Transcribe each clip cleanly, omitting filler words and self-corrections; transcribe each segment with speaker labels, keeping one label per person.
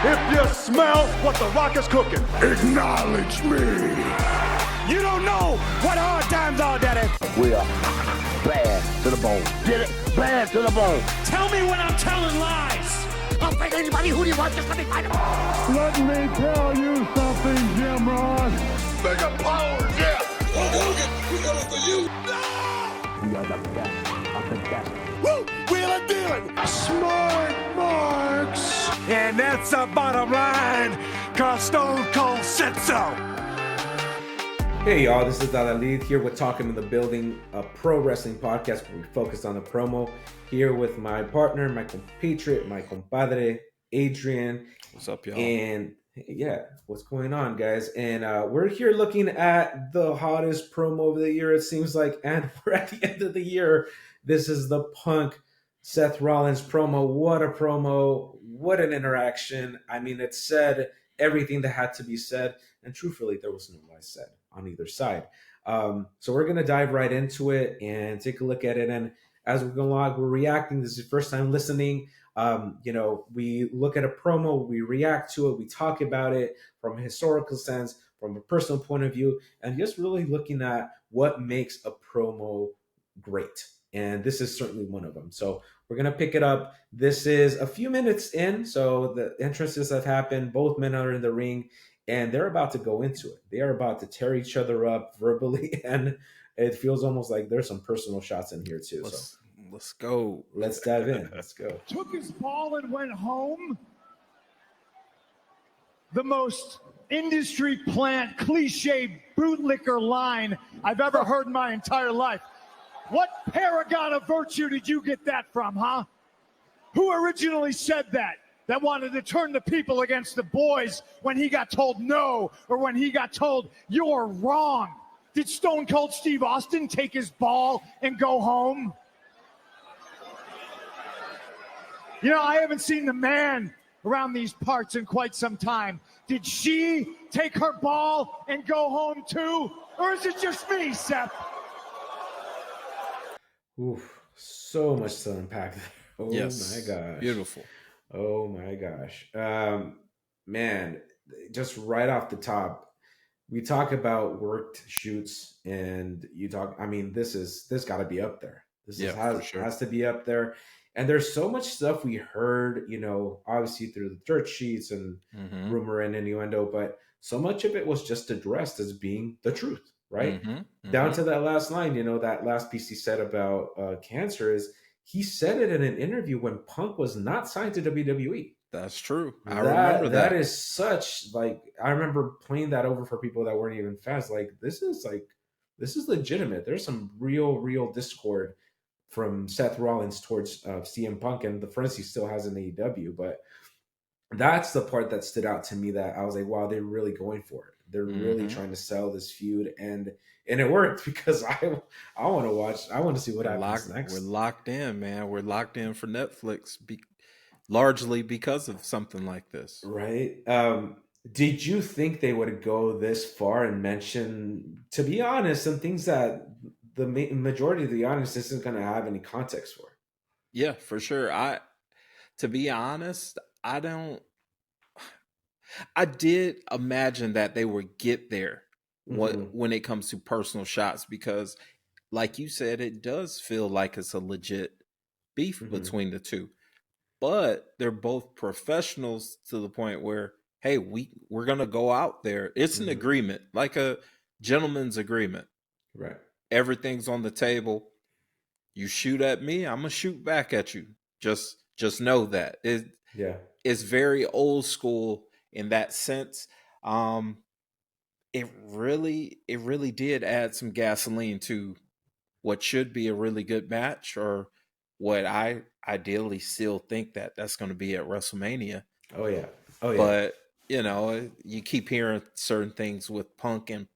Speaker 1: if you smell what The Rock is cooking.
Speaker 2: Acknowledge me.
Speaker 3: You don't know what hard times are, Daddy.
Speaker 4: We are bad to the bone. Get it? Bad to the bone.
Speaker 3: Tell me when I'm telling lies.
Speaker 4: I'll fight anybody. Who do you want? Just let me fight him.
Speaker 5: Let me tell you something, Jim Ross.
Speaker 2: Mega power, yeah.
Speaker 6: We got it for you.
Speaker 4: We are the best of the best.
Speaker 2: Woo! Wheeling dealing. Smart marks.
Speaker 3: And that's the bottom line, cause Stone Cold said so.
Speaker 7: Hey y'all, this is Adalid here with Talking in the Building, a pro wrestling podcast where we focus on the promo. Here with my partner, my compatriot, my compadre, Adrian.
Speaker 8: What's up, y'all?
Speaker 7: And yeah, what's going on, guys? And we're here looking at the hottest promo of the year, it seems like, and we're at the end of the year. This is the Punk Seth Rollins promo. What a promo. What an interaction. I mean, it said everything that had to be said. And truthfully, there was no lies said on either side. So we're going to dive right into it and take a look at it. And as we go along, we're reacting. This is your first time listening. We look at a promo, we react to it, we talk about it from a historical sense, from a personal point of view, and just really looking at what makes a promo great. And this is certainly one of them. So we're going to pick it up. This is a few minutes in. So the entrances have happened. Both men are in the ring, and they're about to go into it. They are about to tear each other up verbally, and it feels almost like there's some personal shots in here too.
Speaker 8: Let's go.
Speaker 7: Let's dive in. Let's go.
Speaker 5: Took his ball and went home. The most industry plant, cliche bootlicker line I've ever heard in my entire life. What paragon of virtue did you get that from, huh? Who originally said that? That wanted to turn the people against the boys when he got told no, or when he got told you're wrong? Did Stone Cold Steve Austin take his ball and go home? You know, I haven't seen the man around these parts in quite some time. Did she take her ball and go home too? Or is it just me, Seth?
Speaker 7: Oof, so much to unpack there. Oh
Speaker 8: Yes.
Speaker 7: my gosh.
Speaker 8: Beautiful.
Speaker 7: Oh my gosh. Man, just right off the top, we talk about worked shoots, and you talk, I mean, this got to be up there. Has to be up there. And there's so much stuff we heard, obviously through the dirt sheets and rumor and innuendo, but so much of it was just addressed as being the truth, right? Down to that last line, that last piece he said about cancer is he said it in an interview when Punk was not signed to WWE.
Speaker 8: That's true. I remember that.
Speaker 7: That is such, I remember playing that over for people that weren't even fans. This is legitimate. There's some real discord from Seth Rollins towards CM Punk and the friends he still has in AEW. But that's the part that stood out to me, that I was like, wow, they're really going for it. They're really trying to sell this feud, and it worked, because I want to watch. I want to see what happens next.
Speaker 8: We're locked in, man. We're locked in for Netflix, largely because of something like this.
Speaker 7: Right. Did you think they would go this far and mention, to be honest, some things that the majority of the audience isn't going to have any context for?
Speaker 8: Yeah, for sure. To be honest, I did imagine that they would get there when it comes to personal shots, because like you said, it does feel like it's a legit beef between the two, but they're both professionals to the point where, hey, we're going to go out there. It's an agreement, like a gentleman's agreement.
Speaker 7: Right.
Speaker 8: Everything's on the table. You shoot at me, I'm going to shoot back at you. Just know that. It's very old school in that sense. It really did add some gasoline to what should be a really good match, or what I ideally still think that's going to be at WrestleMania.
Speaker 7: Oh yeah.
Speaker 8: But you keep hearing certain things with Punk and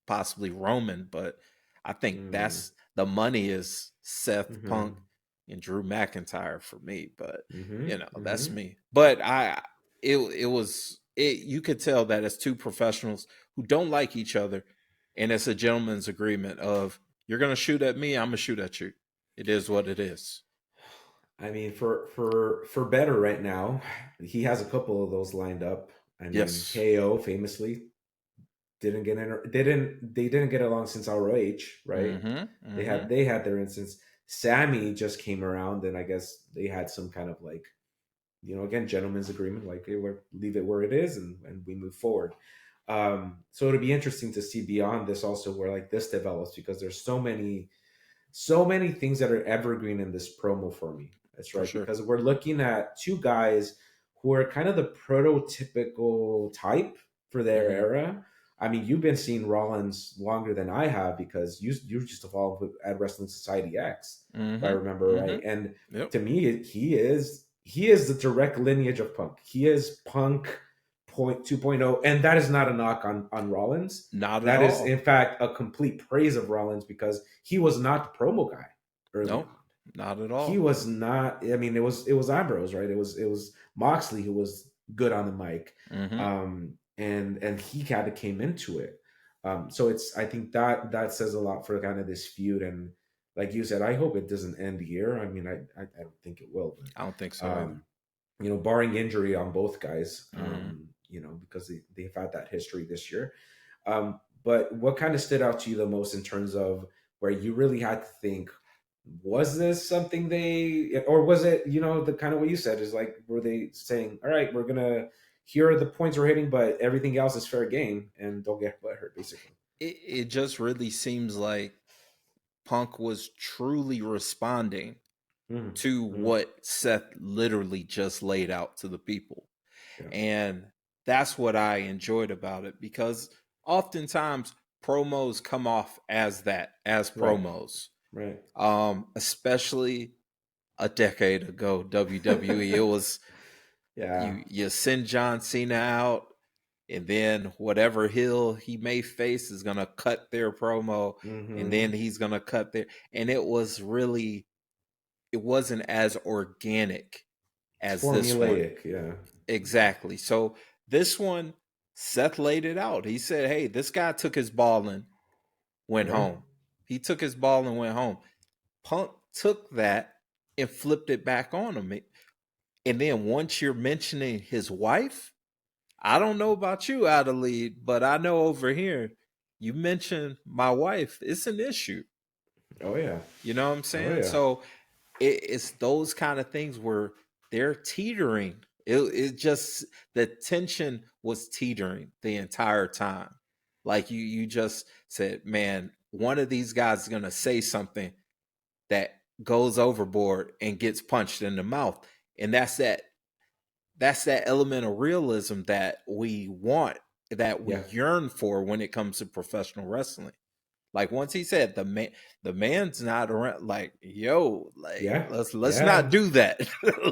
Speaker 8: possibly Roman, but I think that's the money is Seth Punk and Drew McIntyre for me. But that's me. But you could tell that it's two professionals who don't like each other, and it's a gentleman's agreement of, you're going to shoot at me, I'm going to shoot at you. It is what it is.
Speaker 7: I mean, for better right now, he has a couple of those lined up. I mean,
Speaker 8: Yes.
Speaker 7: KO famously they didn't get along since ROH, right? They had their instance. Sammy just came around, and I guess they had some kind of like, again, gentleman's agreement, like, hey, we'll leave it where it is, and we move forward. So it'll be interesting to see beyond this also where like this develops, because there's so many things that are evergreen in this promo for me. That's right,
Speaker 8: sure.
Speaker 7: because we're looking at two guys who are kind of the prototypical type for their era. I mean, you've been seeing Rollins longer than I have, because you just evolved at Wrestling Society X, if I remember right. And to me, he is the direct lineage of Punk. He is Punk 2.0, and that is not a knock on Rollins.
Speaker 8: Not
Speaker 7: that
Speaker 8: at
Speaker 7: is
Speaker 8: all.
Speaker 7: in fact a complete praise of Rollins, because he was not the promo guy early on.
Speaker 8: Not at all.
Speaker 7: He was not. I mean, it was Ambrose, right? It was Moxley who was good on the mic, and he kind of came into it. So I think that says a lot for kind of this feud. And like you said, I hope it doesn't end here. I mean, I don't think it will. But,
Speaker 8: I don't think so.
Speaker 7: Barring injury on both guys, because they've had that history this year. But what kind of stood out to you the most in terms of where you really had to think, was this something or was it, the kind of what you said is like, were they saying, all right, here are the points we're hitting, but everything else is fair game and don't get hurt, basically?
Speaker 8: It just really seems like Punk was truly responding to what Seth literally just laid out to the people. Yeah. And that's what I enjoyed about it, because oftentimes promos come off as promos.
Speaker 7: Right.
Speaker 8: Especially a decade ago, WWE, it was you send John Cena out, and then whatever heel he may face is gonna cut their promo, and then he's gonna cut their, and it wasn't as organic as this one.
Speaker 7: Yeah.
Speaker 8: Exactly. So this one, Seth laid it out. He said, hey, this guy took his ball and went home. He took his ball and went home. Punk took that and flipped it back on him. And then once you're mentioning his wife, I don't know about you, Adalid, but I know over here, you mention my wife, it's an issue.
Speaker 7: Oh, yeah.
Speaker 8: You know what I'm saying?
Speaker 7: Oh, yeah.
Speaker 8: So it's those kind of things where they're teetering. It just, the tension was teetering the entire time. Like you just said, man, one of these guys is going to say something that goes overboard and gets punched in the mouth. And that's that element of realism that we want, that we yearn for when it comes to professional wrestling. Like once he said the man's not around, like, yo, like let's not do that.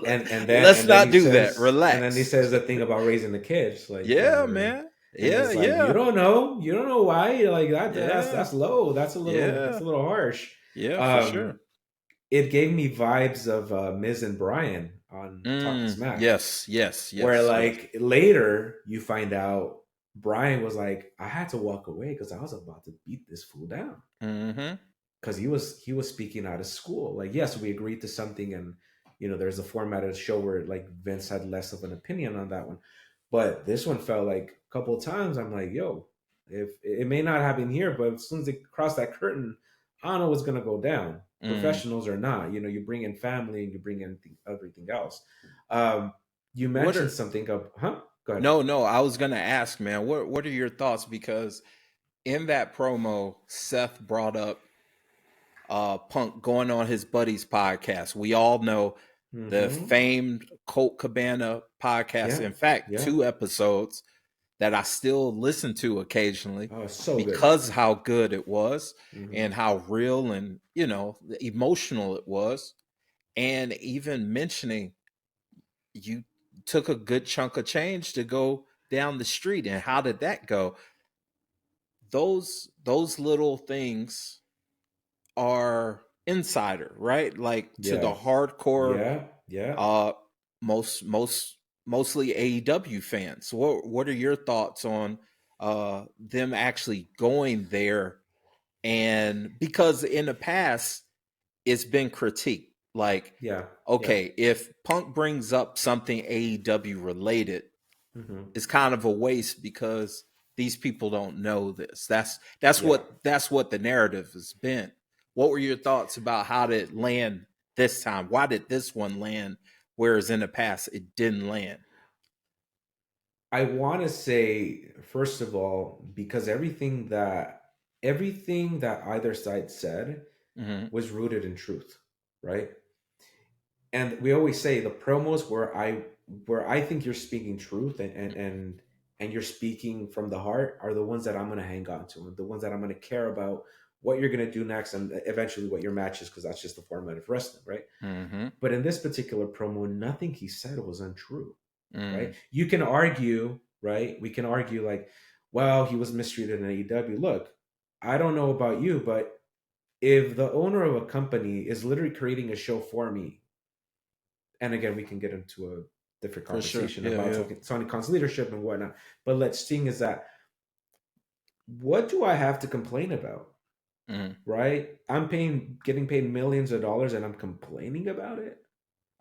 Speaker 7: and
Speaker 8: let's not do that. Relax.
Speaker 7: And then he says the thing about raising the kids, like,
Speaker 8: man. Yeah,
Speaker 7: like, you don't know why. You're like that's low. That's a little harsh.
Speaker 8: Yeah, for sure.
Speaker 7: It gave me vibes of Miz and Bryan on Talking Smack.
Speaker 8: Yes.
Speaker 7: Where like later you find out Bryan was like, I had to walk away because I was about to beat this fool down. Because he was speaking out of school. Like, yes, we agreed to something, and there's a format of the show where like Vince had less of an opinion on that one. But this one felt like a couple of times I'm like, yo, if it may not happen here, but as soon as they cross that curtain, I don't know what's gonna go down. Professionals or not, you bring in family and you bring in everything else. You mentioned something of, Go ahead.
Speaker 8: No, I was gonna ask, man, what are your thoughts? Because in that promo, Seth brought up Punk going on his buddy's podcast. We all know the famed Colt Cabana podcast. In fact, 2 episodes that I still listen to occasionally because how good it was and how real and emotional it was. And even mentioning, you took a good chunk of change to go down the street, and how did that go? Those little things are insider, right? Like to the hardcore, mostly AEW fans. What are your thoughts on them actually going there? And because in the past it's been critiqued, Like, okay, if Punk brings up something AEW related, it's kind of a waste because these people don't know this. That's what the narrative has been. What were your thoughts about how did it land this time? Why did this one land, whereas in the past it didn't land?
Speaker 7: I want to say, first of all, because everything that either side said was rooted in truth, right? And we always say the promos where I think you're speaking truth and you're speaking from the heart are the ones that I'm going to hang on to, the ones that I'm going to care about what you're going to do next and eventually what your match is, because that's just the format of wrestling, right? But in this particular promo, nothing he said was untrue, right? You can argue, right? We can argue like, well, he was mistreated in AEW. Look, I don't know about you, but if the owner of a company is literally creating a show for me, and again, we can get into a different conversation about Tony Khan's leadership and whatnot. But let's see is that, what do I have to complain about? Right? I'm getting paid millions of dollars and I'm complaining about it.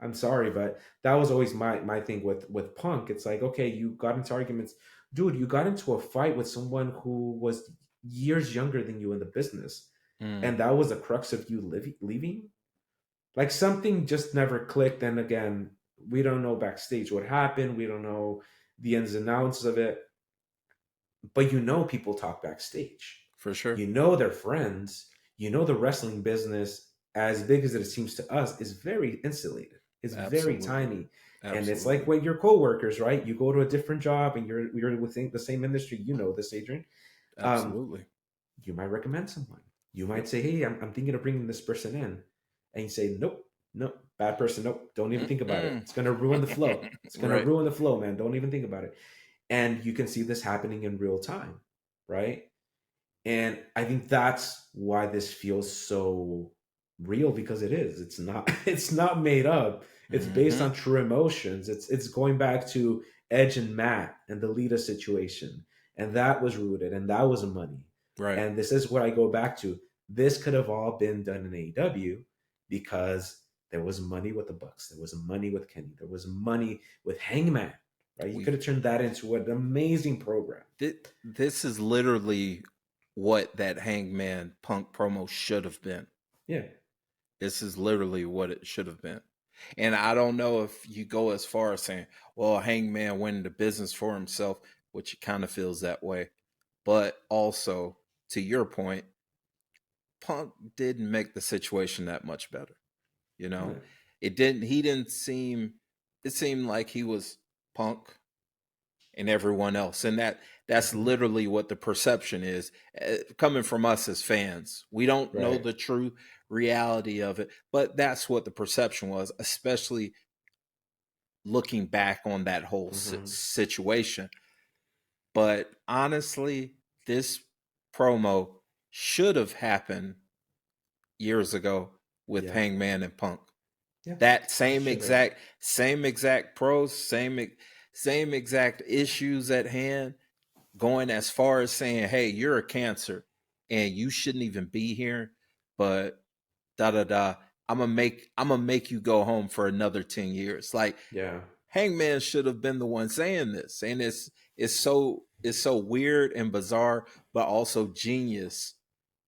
Speaker 7: I'm sorry, but that was always my thing with Punk. It's like, okay, you got into arguments. Dude, you got into a fight with someone who was years younger than you in the business. And that was the crux of you leaving? Like, something just never clicked. And again, we don't know backstage what happened. We don't know the ins and outs of it. But people talk backstage.
Speaker 8: For sure.
Speaker 7: They're friends. The wrestling business, as big as it seems to us, is very insulated. It's very tiny. And it's like when you're coworkers, right? You go to a different job and you're within the same industry. You know this, Adrian.
Speaker 8: Absolutely.
Speaker 7: You might recommend someone. You might say, hey, I'm thinking of bringing this person in. And you say, nope, bad person. Nope. Don't even think about it. It's going to ruin the flow. It's going to ruin the flow, man. Don't even think about it. And you can see this happening in real time, right? And I think that's why this feels so real, because it is. It's not made up. It's based on true emotions. It's going back to Edge and Matt and the Lita situation. And that was rooted and that was money.
Speaker 8: Right.
Speaker 7: And this is what I go back to. This could have all been done in AEW because there was money with the Bucks. There was money with Kenny. There was money with Hangman. Right? You could have turned that into an amazing program.
Speaker 8: This is literally what that Hangman Punk promo should have been.
Speaker 7: Yeah.
Speaker 8: This is literally what it should have been. And I don't know if you go as far as saying, well, Hangman went into business for himself, which it kind of feels that way. But also, to your point, Punk didn't make the situation that much better. It seemed like he was Punk and everyone else. And that's literally what the perception is coming from us as fans. We don't know the true reality of it, but that's what the perception was, especially looking back on that whole situation. But honestly, this promo should have happened years ago with Hangman and Punk. Yeah. That same exact pros, same exact issues at hand, going as far as saying, hey, you're a cancer and you shouldn't even be here, but I'm gonna make you go home for another 10 years. Like, Hangman should have been the one saying this. And it's so weird and bizarre, but also genius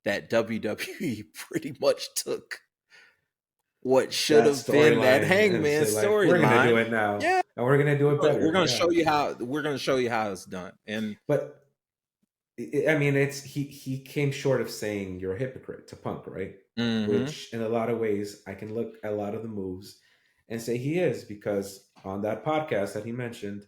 Speaker 8: that WWE pretty much took what should have been that Hangman storyline.
Speaker 7: We're gonna do it now.
Speaker 8: Yeah.
Speaker 7: And we're gonna do it better.
Speaker 8: We're gonna show you how it's done.
Speaker 7: But I mean, he came short of saying you're a hypocrite to Punk, right? Which in a lot of ways I can look at a lot of the moves and say he is, because on that podcast that he mentioned,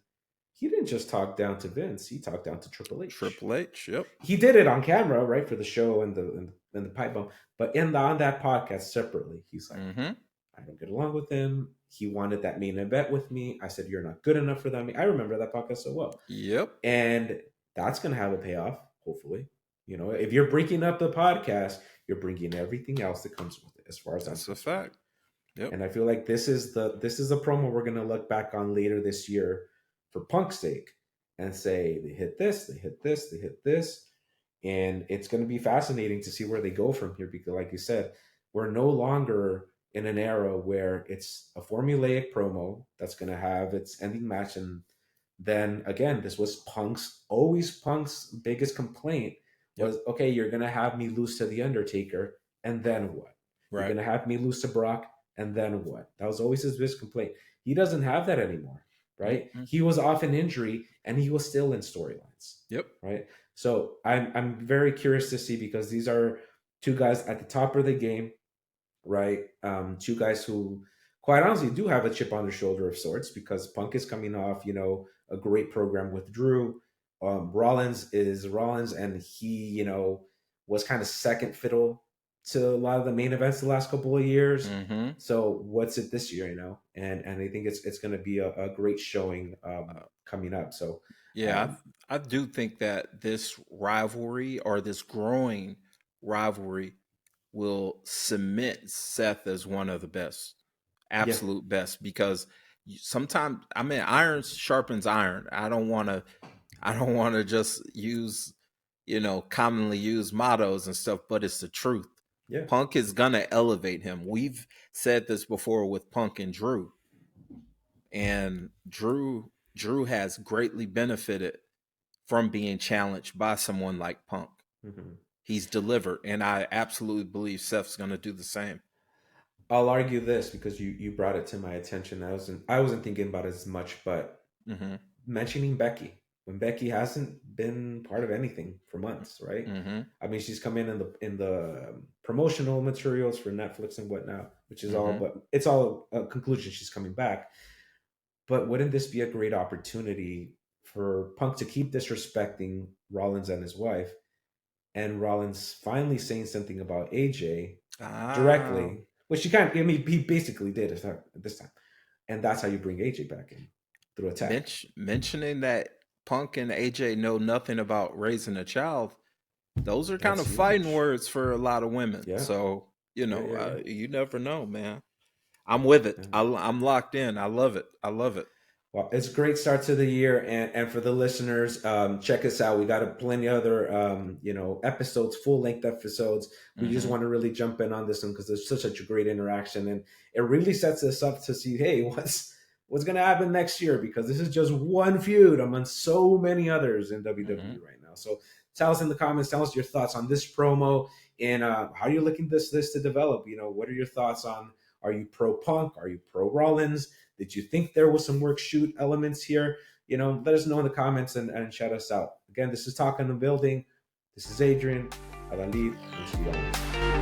Speaker 7: he didn't just talk down to Vince; he talked down to Triple H.
Speaker 8: Triple H, yep.
Speaker 7: He did it on camera, right, for the show and the pipe bomb. But on that podcast separately, he's like, I don't get along with him. He wanted that main event with me. I said, you're not good enough for them. I remember that podcast so well.
Speaker 8: Yep.
Speaker 7: And that's going to have a payoff, hopefully. If you're breaking up the podcast, you're bringing everything else that comes with it, as far as
Speaker 8: that's a fact. Yep.
Speaker 7: And I feel like this is the promo we're going to look back on later this year for Punk's sake and say, they hit this, they hit this, they hit this. And it's going to be fascinating to see where they go from here, because like you said, we're no longer in an era where it's a formulaic promo that's going to have its ending match. And then again, this was Punk's biggest complaint was, okay, you're going to have me lose to The Undertaker, and then what? Right. You're going to have me lose to Brock, and then what? That was always his biggest complaint. He doesn't have that anymore, right? Mm-hmm. He was off an injury, and he was still in storylines.
Speaker 8: Yep.
Speaker 7: Right? So I'm very curious to see, because these are two guys at the top of the game, right? Two guys who, quite honestly, do have a chip on their shoulder of sorts, because Punk is coming off, a great program with Drew. Rollins is Rollins, and he, was kind of second fiddle to a lot of the main events the last couple of years.
Speaker 8: Mm-hmm.
Speaker 7: So what's it this year, And I think it's going to be a great showing coming up. So
Speaker 8: yeah, I do think that this rivalry, or this growing rivalry, will cement Seth as one of the best, absolute best, because sometimes, iron sharpens iron. I don't want to just use, commonly used mottos and stuff, but it's the truth.
Speaker 7: Yeah.
Speaker 8: Punk is gonna elevate him. We've said this before with Punk and Drew, and Drew has greatly benefited from being challenged by someone like Punk.
Speaker 7: Mm-hmm.
Speaker 8: He's delivered, and I absolutely believe Seth's gonna do the same.
Speaker 7: I'll argue this, because you brought it to my attention. I wasn't thinking about it as much, but mentioning Becky, when Becky hasn't been part of anything for months, right?
Speaker 8: Mm-hmm.
Speaker 7: She's come in the promotional materials for Netflix and whatnot, which is all, but it's all a conclusion. She's coming back. But wouldn't this be a great opportunity for Punk to keep disrespecting Rollins and his wife, and Rollins finally saying something about AJ directly, which he can't. He basically did this time, and that's how you bring AJ back in, through a tag.
Speaker 8: Mentioning that Punk and AJ know nothing about raising a child, those are kind of fighting words for a lot of women. Yeah. So you never know, man. I'm with it. Yeah. I'm locked in. I love it. Well,
Speaker 7: it's a great start to the year, and for the listeners, check us out. We got plenty other episodes, full length episodes. We just want to really jump in on this one, because there's such a great interaction, and it really sets us up to see, hey, what's going to happen next year, because this is just one feud among so many others in WWE right now. So tell us in the comments, tell us your thoughts on this promo, and how you're looking this to develop. What are your thoughts on? Are you pro Punk? Are you pro Rollins? Did you think there was some work shoot elements here? Let us know in the comments and shout us out. Again, this is Talk in the Building. This is Adrian, Adalid, and